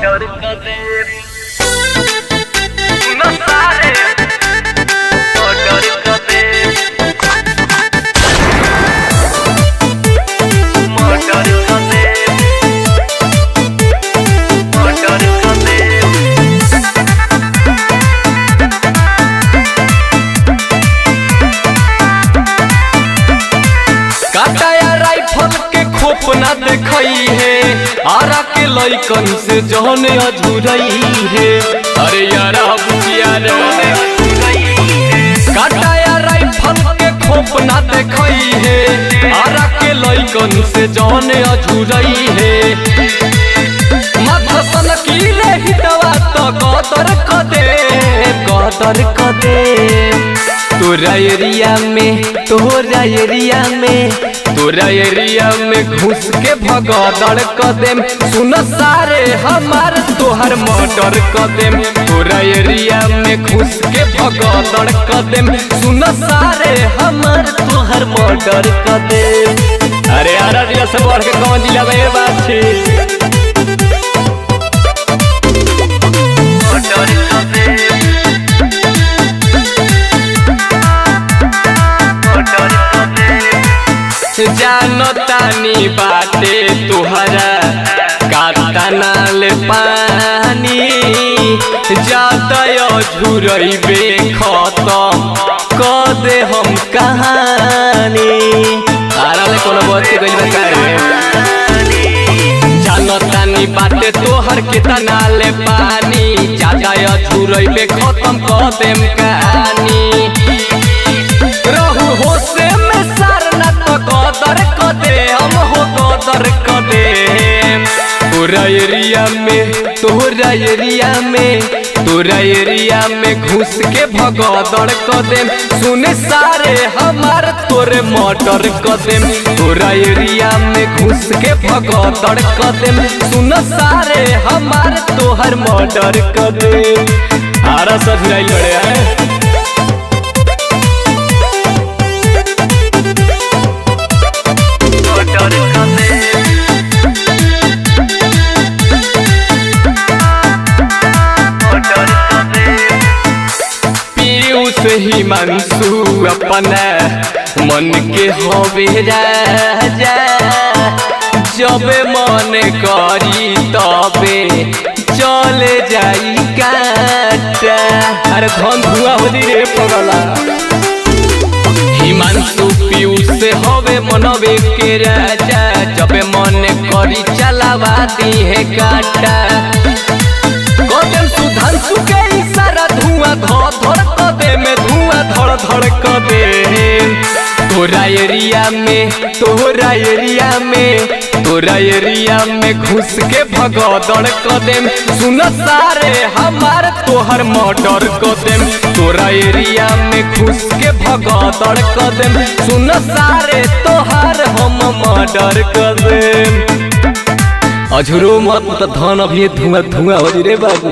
Murder कर दे न सारे मर्डर कर दे मर्डर कर दे मर्डर कर दे काटाया राइफल के खोप ना देखई है आरा के लइकन से जौन अधूरई है। अरे यारा बुझिया रे काटाया राइफल के खोप ना देखई है आरा के लइकन से जौन अधूरई है। मथसन की रे हितवा तो कदर कदे तोरा एरिया में घुस के भगदड़ कदेम सुन सारे हमार तोहर मर्डर कदेम तोरा एरिया में घुस के भगदड़ कदेम सुन सारे हमार तोहर मर्डर कदेम। अरे आरा जिला से बढ़ के कौन जिला में बात छी मर्डर कदेम जानतानी बाटे तुहरा कातनाल पानी जाता झुरइबे खत्म कर दे हम कहानी। आराले कोनो बच्चे गइल बा रे जानतानी बाटे तोहर केतनाल पानी जाता झुरइबे खत्म कर देम कहानी। रहू होशे में सारना तो कदर कदे हम हो कदर कदे तोरा एरिया में घुस के भगदड़ कदेम सुने सारे हमार तोरे मर्डर कदेम तोरा एरिया में घुस के भगदड़ कदेम सुन सारे हमार तोहर मर्डर कदेम। आरा सधुराई लड़े हैं हिमांशु अपना मन के हवे राजा जब मन करी तबे चले जाई काटा। अरे धन धुआ हो रे पगला हिमांशु पीयूष से हवे मनवे के राजा जब मन करी चलावा दी है काटा। कदम सुधांशु के इशारा धुआं धड़ कदे में धुआं धड़ कदे तोरा एरिया में घुस के भगदड़ कदेम सुन सारे हमार तोहर मर्डर कदेम तोरा एरिया में घुस के भगदड़ कदेम सुन सारे तोहर हम मर्डर कदेम। अझुरो मत धन अभी धुआं धुआं हो रे बाबू।